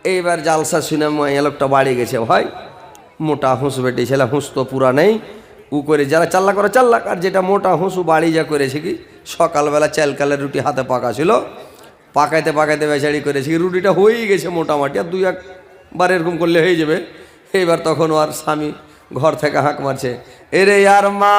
এইবার জালসা শুনে মাইয়া লোকটা বাড়ি গেছে, ভাই মোটা হুঁস বেটে ছেলে, হুঁস তো পুরা নেই, উ করে যারা চাল্লা করে চাল্লাক, আর যেটা মোটা হুঁসু বাড়ি যা করেছে কি সকালবেলা চালকালের রুটি হাতে পাকা ছিল, পাকাইতে পাকাইতে বেচারি করেছে কি রুটিটা হয়েই গেছে মোটামুটি, আর দুই একবার এরকম করলে হয়ে যাবে। এইবার তখন আর স্বামী ঘর থেকে হাঁক মারছে, এরে আর মা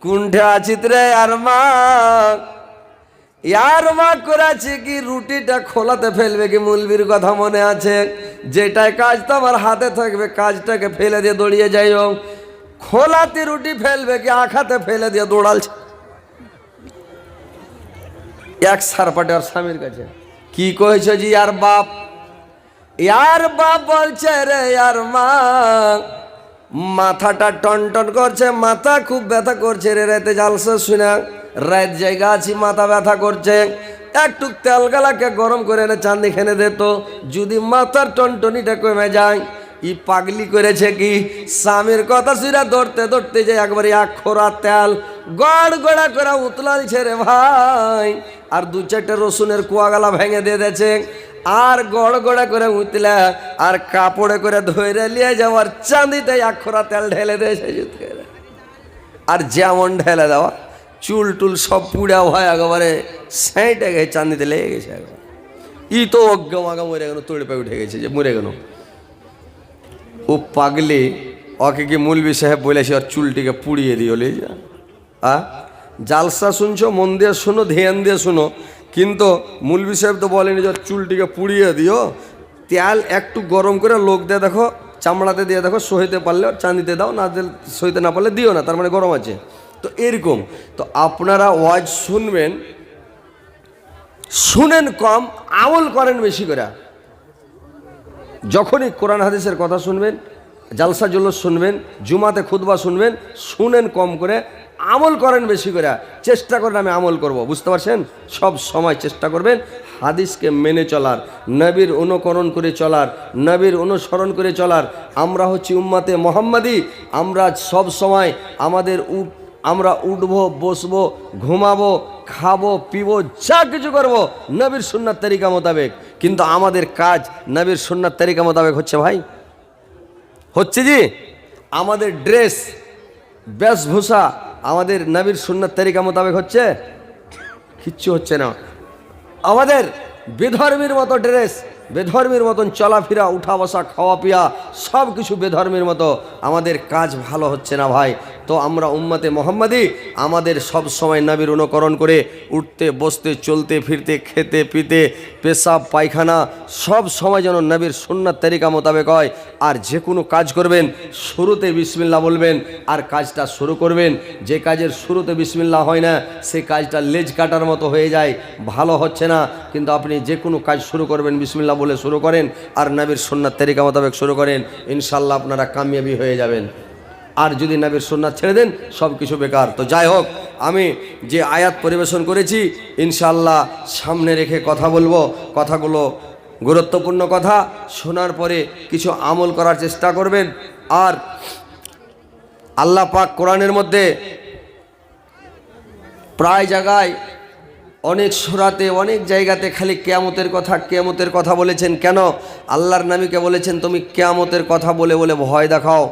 কুণ্ঠে আছিত রে আর মা, ইয়ার মা করেছে কি রুটিটা খোলাতে ফেলবে কি, মুলবির কথা মনে আছে, যেটাই কাজ তো আমার হাতে থাকবে কাজটাকে ফেলে দিয়ে দৌড়িয়ে যাইও, খোলাতে রুটি ফেলবে কি আখাতে ফেলে দিয়ে দৌড়ালছে। এক সারপাটে আর স্বামীর কাছে কি কয়েছে জি আর বাপ, ইয়ার বাপ বলছে রে আর মা মাথাটা টন টন করছে, মাথা খুব ব্যথা করছে রে, রাতে জালসা শুনে রাত জায়গা আছি মাথা ব্যথা করছে, একটু তেল গালাকে গরম করে এনে চাঁদি খেনে দে তো, যদি মাথার টনটনিটা কমে যায়। ই পাগলি করেছে কি স্বামীর কথা শুনে ধরতে ধরতে যে একবারে এক খোরা তেল গড় গড়া করে উতলালছে রে ভাই, আর দু চারটে রসুনের কুয়াগালা ভেঙে দিয়ে দিয়েছে, আর গড় গড়া করে উতলা আর কাপড়ে করে ধরে নিয়ে যাওয়ার চাঁদিতে এক খোরা তেল ঢেলে দিয়েছে, আর যেমন ঢেলে দেওয়া চুল টুল সব পুড়া হয় একেবারে সেইটা গেছে, চাঁদিতে লেগে গেছে একবার। ই তো অজ্ঞামাগা মরে গেল, তোড়ে পায়ে উঠে গেছে যে মরে গেল। ও পাগলি ওকে কি মৌলভী সাহেব বলেছে আর চুলটিকে পুড়িয়ে দিও লে যা। জালসা শুনছো মন দিয়ে শুনো, ধ্যান দিয়ে শুনো, কিন্তু মৌলভী সাহেব তো বলেনি যে চুলটিকে পুড়িয়ে দিও, তেল একটু গরম করে লোক দিয়ে দেখো, চামড়াতে দিয়ে দেখো, সহিতে পারলে চাঁদিতে দাও, না সহিতে না পারলে দিও না, তার মানে গরম আছে। তো এরকম তো আপনারা ওয়াজ শুনবেন, শুনেন কম, আমল করেন বেশি করে। যখনই কোরআন হাদিসের কথা শুনবেন, জালসা জুলুস শুনবেন, জুমাতে খুতবা শুনবেন, শুনেন কম করে, আমল করেন বেশি করে। চেষ্টা করেন আমি আমল করব, বুঝতে পারছেন? সব সময় চেষ্টা করবেন হাদিসকে মেনে চলার, নবীর অনুকরণ করে চলার, নবীর অনুসরণ করে চলার। আমরা হচ্ছি উম্মতে মোহাম্মদী, আমরা সব সময় আমরা উঠবো, বসবো, ঘুমাবো, খাবো, পিবো, যা কিছু করবো নবীর সুন্নাত তরিকা মোতাবেক, কিন্তু আমাদের কাজ নবীর সুন্নাত তরিকা মোতাবেক হচ্ছে ভাই, হচ্ছে জি। আমাদের ড্রেস বেশভূষা আমাদের নবীর সুন্নাত তরিকা মোতাবেক হচ্ছে, কিচ্ছু হচ্ছে না। আমাদের বেধর্মীর মতো ড্রেস, বেধর্মীর মতন চলাফেরা, উঠা বসা, খাওয়া পিয়া সব কিছু বেধর্মীর মতো, আমাদের কাজ ভালো হচ্ছে না ভাই। তো আমরা উম্মতে মোহাম্মদী, আমাদের সব সময় নবীর অনুকরণ করে উঠতে বসতে চলতে ফিরতে খেতে পিতে পেশাব পায়খানা সব সময় যেন নবীর সুন্নাত তরিকা মোতাবেক হয়। আর যে কোনো কাজ করবেন শুরুতে বিসমিল্লাহ বলবেন আর কাজটা শুরু করবেন। যে কাজের শুরুতে বিসমিল্লাহ হয় না সেই কাজটা লেজ কাটার মতো হয়ে যায়, ভালো হচ্ছে না। কিন্তু আপনি যে কোনো কাজ শুরু করবেন বিসমিল্লাহ বলে শুরু করেন আর নবীর সুন্নাত তরিকা মোতাবেক শুরু করেন, ইনশাল্লাহ আপনারা কামিয়াবি হয়ে যাবেন। আর যদি নবীর সুন্নাত ছেড়ে দেন সব কিছু বেকার। তো যাই হোক, আমি যে আয়াত পরিবেশন করেছি ইনশাআল্লাহ সামনে রেখে কথা বলবো, কথাগুলো গুরুত্বপূর্ণ কথা, শোনার পরে কিছু আমল করার চেষ্টা করবেন। আর আল্লাহ পাক কোরআনের মধ্যে প্রায় জায়গায় অনেক সূরাতে অনেক জায়গাতে খালি কিয়ামতের কথা বলেছেন। কেন? আল্লাহর নবীকে বলেছেন তুমি কিয়ামতের কথা বলে বলে ভয় দেখাও,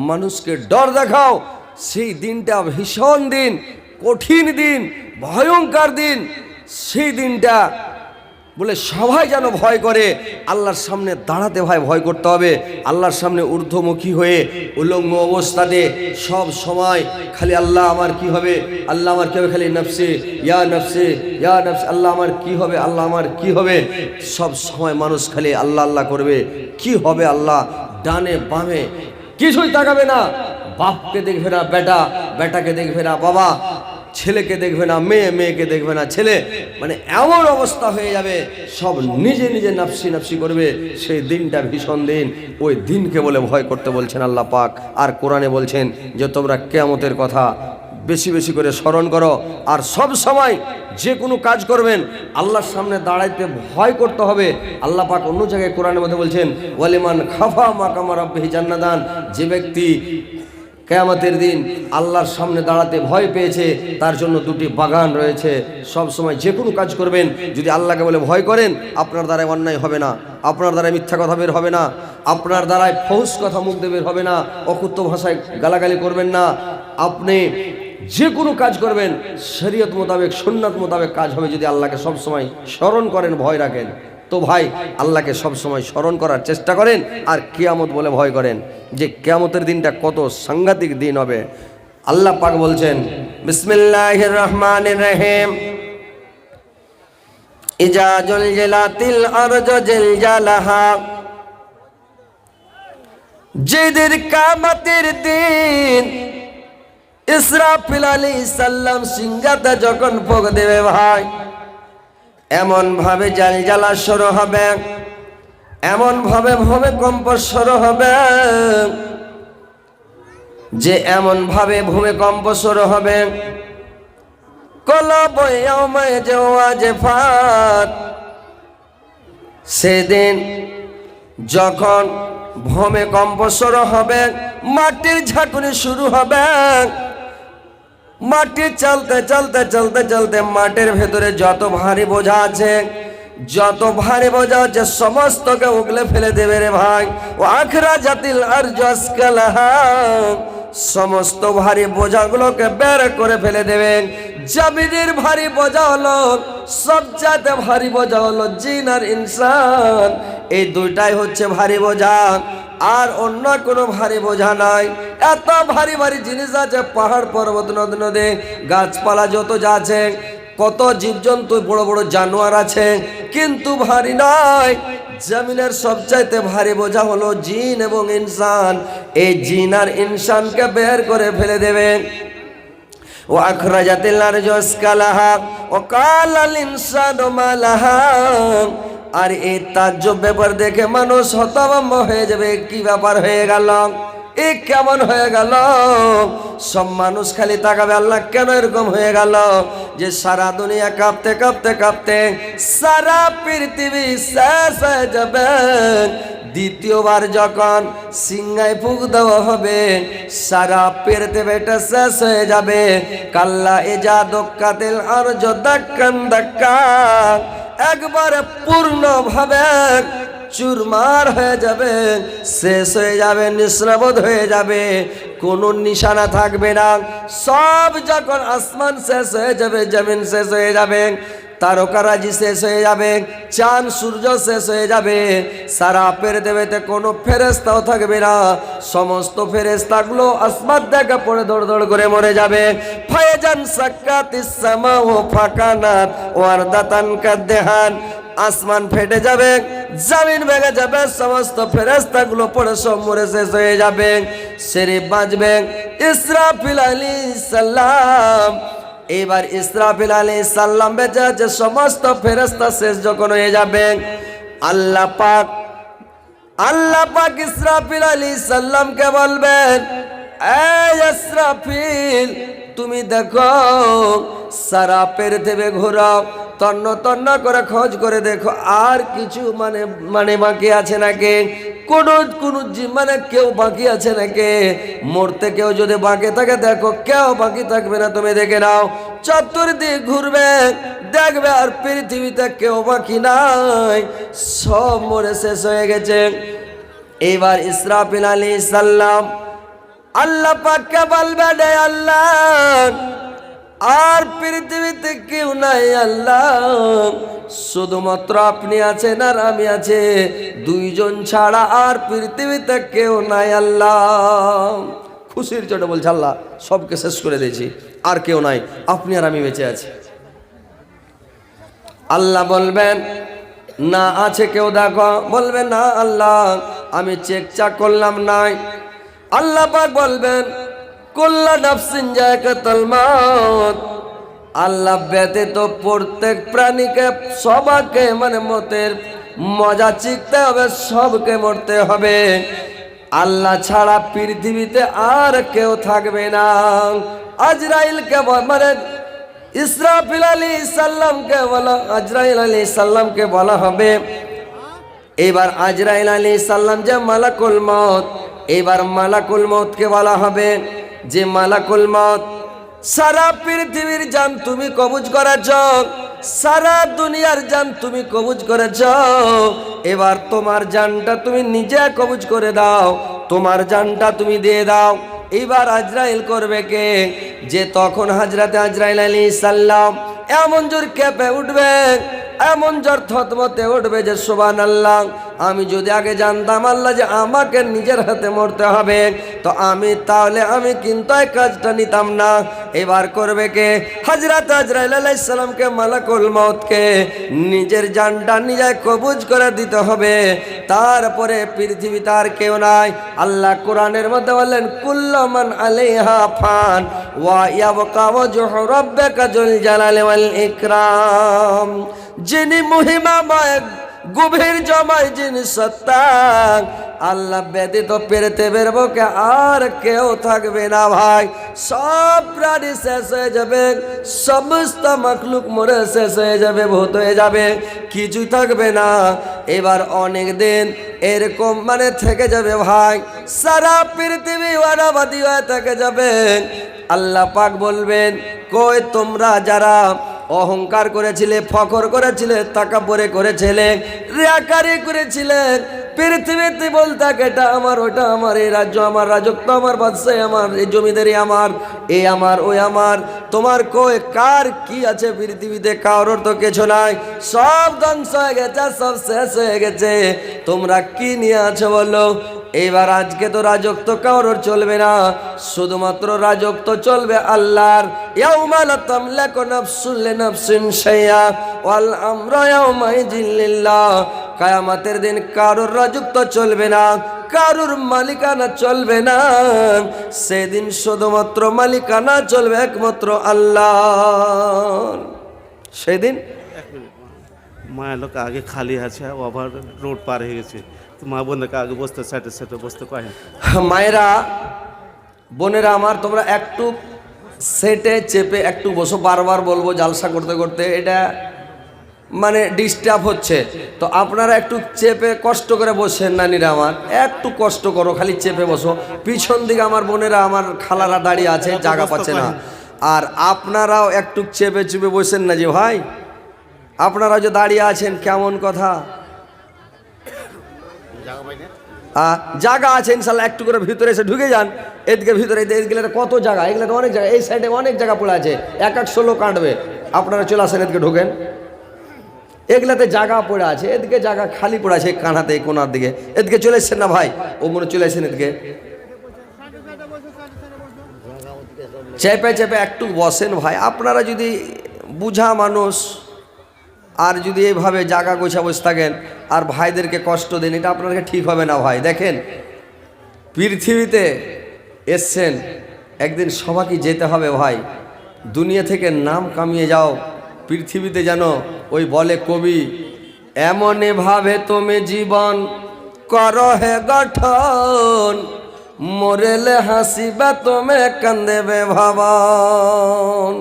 মানুষকে ডর দেখাও। সেই দিনটা ভীষণ দিন, কঠিন দিন, ভয়ঙ্কর দিন। সেই দিনটা বলে সবাই যেন ভয় করে। আল্লাহর সামনে দাঁড়াতে ভয় করতে হবে। আল্লাহর সামনে ঊর্ধ্বমুখী হয়ে উলঙ্গ অবস্থাতে সব সময় খালি আল্লাহ আমার কি হবে, আল্লাহ আমার কি হবে, খালি নফসে ইয়া নফসে ইয়া নফস, আল্লাহ আমার কি হবে, আল্লাহ আমার কি হবে। সব সময় মানুষ খালি আল্লাহ আল্লাহ করবে। কি হবে আল্লাহ, ডানে বামে কিছুই তাকাবে না। বাপকে দেখবে না বেটা, বেটাকে দেখবে না বাবা, ছেলেকে দেখবে না মেয়ে, মেয়েকে দেখবে না ছেলে। মানে এমন অবস্থা হয়ে যাবে, সব নিজে নিজে নাফসি নাফসি করবে। সেই দিনটা ভীষণ দিন, ওই দিনকে বলে ভয় করতে বলছেন আল্লাহ পাক। আর কোরআনে বলছেন যে তোমরা কিয়ামতের কথা বেশি বেশি করে স্মরণ করো। আর সব সময় যে কোনো কাজ করবেন আল্লাহর সামনে দাঁড়াইতে ভয় করতে হবে। আল্লাহ পাক অন্য জায়গায় কোরআনের মধ্যে বলছেন ওয়ালিমান খাফা মাকামা রাব্বিহি জান্নাতান, যে ব্যক্তি কিয়ামতের দিন আল্লাহর সামনে দাঁড়াতে ভয় পেয়েছে, তার জন্য দুটি বাগান রয়েছে। সব সময় যে কোনো কাজ করবেন যদি আল্লাহকে বলে ভয় করেন, আপনার দ্বারাই অন্যায় হবে না, আপনার দ্বারাই মিথ্যা কথা বের হবে না, আপনার দ্বারাই ফহুশ কথা মুখ দিয়ে বের হবে না, অকুত্ত ভাষায় গালাগালি করবেন না। আপনি যে কোনো কাজ করবেন শরীয়ত মোতাবেক, সুন্নাত মোতাবেক কাজ হবে যদি আল্লাহকে সব সময় স্মরণ করেন, ভয় রাখেন। তো ভাই আল্লাহকে সব সময় স্মরণ করার চেষ্টা করেন আর কিয়ামত বলে ভয় করেন, যে কিয়ামতের দিনটা কত সাংঘাতিক দিন হবে। আল্লাহ পাক বলছেন বিসমিল্লাহির রহমানির রহিম, ইজা জুলজিলাতিল আরজু জিলজালাহা, যেদিন কিয়ামতের দিন ইসরাফিল আলাইহিস সালাম সিংহাতে যখন ফুঁক দেবে ভাই, এমন ভাবে জালজালা শুরু হবে, এমন ভাবে ভূমিকম্প শুরু হবে, যে এমন ভাবে ভূমিকম্প শুরু হবে, কলব ইয়াউমা ওয়াজিফাত, সেদিন যখন ভূমিকম্প শুরু হবে, মাটির ঝাঁকুনি শুরু হবে, মাটি চলতে চলতে চলতে চলতে মাটির ভেতরে যত ভারী বোঝা আছে, যত ভারী বোঝা আছে সমস্তকে উগলে ফেলে দেবে রে ভাই। ও আখরাজাতিল আরজু আসকালাহা, সমস্ত ভারী বোঝাগুলোকে বের করে ফেলে দেবেন। জমিনের ভারী বোঝা হলো, সবচাইতে ভারী বোঝা হলো জিন আর ইনসান, এই দুইটাই হচ্ছে ভারী বোঝা, আর অন্য কোনো ভারী বোঝা নাই। এত ভারী ভারী জিনিস আছে, পাহাড় পর্বত নদী নদী গাছপালা যত যা আছে, কত জীবজন্তু বড় বড় জানোয়ার আছে, কিন্তু ভারী নয়। জমিনের সবচাইতে ভারী বোঝা হলো জিন এবং ইনসান, এই জিন আর ইনসানকে বের করে ফেলে দেবে। ও আখরাজাতিল আরজু আসকালাহা ওয়া কালাল ইনসানু মা লাহা, আর এই তাজ্জব ব্যাপার দেখে মানুষ হতভম্ব হয়ে যাবে, কি ব্যাপার হয়ে গেল, এ কেমন হয়ে গেল। সব মানুষ খালি তাকাবে, আল্লাহ কেন এরকম হয়ে গেল, যে সারা দুনিয়া কাঁপতে কাঁপতে কাঁপতে সারা পৃথিবী শেষ হয়ে যাবে। দ্বিতীয়বার যখন সিংহায় ফুঁক দেওয়া হবে, সারা পৃথিবীটা শেষ হয়ে যাবে। কাল্লা ইজা দুক্কাতিল আরজু দাক্কান দাক্কা, একবারে পূর্ণভাবে চুরমার হয়ে যাবে, শেষ হয়ে যাবে, নিঃস্রাবদ হয়ে যাবে, কোনো নিশানা থাকবে না। সব যখন আসমান শেষ হয়ে যাবে, জমিন শেষ হয়ে যাবে, তারকারাজি শেষ হয়ে যাবে, চাঁদ সূর্য শেষ হয়ে যাবে, সারা পৃথিবীতে কোনো ফেরেশতাও থাকবে না। সমস্ত ফেরেশতাগুলো আসমান থেকে পড়ে দৌড় দৌড় করে মরে যাবে। ফায়াজান সাক্কাতিস সামাউ ফাকানাত ওয়ারদাতান কাদ্দেহান, আসমান ফেটে যাবে, জমিন ভেঙে যাবে, সমস্ত ফেরেশতাগুলো পড়ে সব মরে শেষ হয়ে যাবে। শরীফ বাজবে ইসরাফিল আলাইহিস সালাম। এবার ইসরাফিল আলাইহিস সালাম বেঁচে আছে, সমস্ত ফেরেশতা শেষ যখন হয়ে যাবে, আল্লাহ পাক ইসরাফিল আলাইহিস সালামকে বলবেন, এই ইসরাফিল তুমি দেখো সারা পৃথিবী ঘোরাও, তন্ন তন্ন করে খোঁজ করে দেখো আর কিছু মানে বাকি আছে নাকি, কোন মানে কেউ বাকি আছে নাকি। মরতে কেউ যদি বাকি থাকে দেখো, কেউ বাকি থাকবে না, তুমি দেখে নাও। চতুর্দিক ঘুরবে, দেখবে আর পৃথিবীতে কেউ বাকি নাই, সব মরে শেষ হয়ে গেছে। এবার ইসরাফিল আলাইহিস সালাম আল্লাহ পাককে বলবে, রে আল্লাহ আর পৃথিবীতে কেউ নাই আল্লাহ, শুধুমাত্র আপনি আছেন আর আমি আছে, দুইজন ছাড়া আর পৃথিবীতে কেউ নাই আল্লাহ। খুশির চোটে বলছে, আল্লাহ সবকে শেষ করে দিয়েছি, আর কেউ নাই, আপনি আর আমি বেঁচে আছি। আল্লাহ বলবেন, না আছে কেউ দেখো, বলবে না আল্লাহ আমি চেক করলাম নাই। আল্লাহ পাক বলবেন, কুল্লু নাফসিন যায়কাতুল মাউত, আল্লাহ ব্যতীত প্রত্যেক প্রাণীকে সবাইকে মতের মজা চিখতে হবে, সবকে মরতে হবে। আল্লাহ ছাড়া পৃথিবীতে আর কেউ থাকবে না। আজরাইলকে ইসরাফিল আলাইহিস সালামকে বলা, আজরাইল আলাইহিস সালামকে বলা হবে। এবার আজরাইল আলাইহিস সালাম যে মালাকুল মউত, এবার মালাকুল মউতকে বলা হবে যে মালাকুল মউত, সারা পৃথিবীর জান তুমি কবজ করেছ, সারা দুনিয়ার জান তুমি কবজ করেছ, এবার তোমার জানটা তুমি নিজে কবজ করে দাও, তোমার জানটা তুমি দিয়ে দাও। এবার আজরাইল করবে কে? যে তখন হযরত আজরাইল আলাইহিস সালাম এমন জোর কেঁপে উঠবে, এমন জোর থতমতে উঠবে যে সুবহানাল্লাহ, আমি যদি আগে জানতাম আল্লাহ যে আমাকে নিজের হাতে মরতে হবে, তো তাহলে আমি কিন্তু এই কাজটা নিতাম না। এবার করবে কে? হযরত আজরাইল আলাইহিস সালামকে মালাকুল মউতকে নিজের জানটা নিজে কবজ করে দিতে হবে। তারপরে পৃথিবীতে আর কেউ নাই। আল্লাহ কোরআনের মধ্যে বললেন কুল্লু মান আলাইহা ফান ওয়া ইয়াবকা ওয়াজহু রাব্বিকা যুল জালালি ওয়াল ইকরাম। যিনি মহিমাময় গভীর জমায় যিনি সত্তা, আল্লাহ ব্যতীত পৃথিবীর বুকে আর কেউ থাকবে না ভাই। সব প্রাণী শেষ হয়ে যাবে, সমস্ত মাখলুক মরে শেষ হয়ে যাবে, ভূত হয়ে যাবে, কিছুই থাকবে না। এবার অনেক দিন এরকম থেকে যাবে ভাই, সারা পৃথিবী ওয়ারাবাদী হয়ে থেকে যাবে। আল্লাহ পাক বলবেন, কই তোমরা যারা অহংকার করেছিলে, ফখর করেছিলে, তাকাব্বুরি করেছিলে, রিয়াকারি করেছিলে, পৃথিবীতে বলতে এটা আমার, ওটা আমার, এই রাজ্য আমার, রাজত্ব আমার, বাদশাহী আমার, এই জমিদারি আমার, এই আমার, ওই আমার, তোমার কই কার কি আছে পৃথিবীতে? কারোর তো কিছু নাই, সব ধ্বংস হয়ে গেছে, সব শেষ হয়ে গেছে। তোমরা কি নিয়ে আছো বলো? এইবার আজকে তো রাজত্ব কারোর চলবে না, শুধুমাত্র রাজত্ব চলবে আল্লাহর। ইয়াউমা লা তামলাকু নাফসুন লিনাফসিন শাইআ ওয়াল আমরু ইয়াউমাইযিন লিল্লাহ। কিয়ামতের দিন কারোর রাজত্ব চলবে না, কারোর মালিকানা চলবে না। সেদিন শুধুমাত্র মালিকানা চলবে একমাত্র আল্লাহর। সেদিন মায়ের লোক আগে খালি আছে, ওভার রোড পার হয়ে গেছে, তো মা বোনকে আগে বসতে সাইডে সাইডে বসতে পারে। মায়েরা বোনেরা আমার, তোমরা একটু সেটে চেপে একটু বসো। বারবার বলবো জালসা করতে করতে এটা ডিস্টার্ব হচ্ছে, তো আপনারা একটু চেপে কষ্ট করে বসেন। নানিরা আমার একটু কষ্ট করো, খালি চেপে বসো। পিছন দিকে আমার বোনেরা, আমার খালারা দাঁড়িয়ে আছে, জায়গা পাচ্ছে না। আর আপনারাও একটু চেপে চেপে বসেন না যে ভাই, আপনারা যে দাঁড়িয়ে আছেন, কেমন কথা। জায়গা আছে ইনশাল্লাহ, একটু করে ভিতরে এসে ঢুকে যান। এদিকে ভিতরে এদিকে কত জায়গা, এগুলো তো অনেক জায়গা, এই সাইডে অনেক জায়গা পড়ে আছে, এক লোক কাটবে। আপনারা চলে আসেন, এদিকে ঢোকেন, এগুলাতে জায়গা পড়ে আছে, এদিকে জায়গা খালি পড়ে আছে, কানাতে কোনার দিকে। এদিকে চলে এসছেন না ভাই, ও মনে চলে আসেন এদিকে, চেপে চেপে একটু বসেন ভাই। আপনারা যদি বুঝা মানুষ, আর যদি এইভাবে জায়গা গোছা বসে থাকেন আর ভাইদেরকে কষ্ট দেন, এটা আপনাদেরকে ঠিক হবে না ভাই। দেখেন, পৃথিবীতে এসছেন, একদিন সবাইকে যেতে হবে ভাই। দুনিয়া থেকে নাম কামিয়ে যাও, পৃথিবীতে যেন ওই বলে কবি, এমনে ভাবে তুমি জীবন করো হে গঠন, মরেলে হাসিবা তুমি কান্দেবে ভাবন।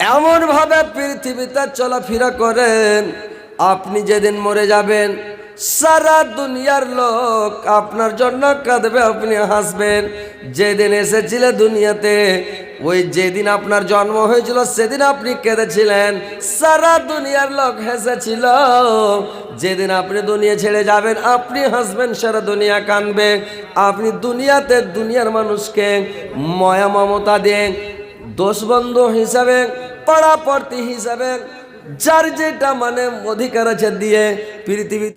এমন ভাবে পৃথিবীতে চলাফেরা করেন, আপনি যেদিন মরে যাবেন সারা দুনিয়ার লোক আপনার জন্য কাঁদবে, আপনি হাসবেন। যেদিন এসেছিলেন দুনিয়াতে, ওই যেদিন আপনার জন্ম হয়েছিল সেদিন আপনি কেঁদেছিলেন, সারা দুনিয়ার লোক হেসেছিল। যেদিন আপনি দুনিয়া ছেড়ে যাবেন আপনি হাসবেন, সারা দুনিয়া কাঁদবে। আপনি দুনিয়াতে দুনিয়ার মানুষকে মায়া মমতা দেন, দোষবন্ধু হিসাবে, পাড়াপড়তি হিসাবে, যার যেটা অধিকার আছে দিয়ে পৃথিবী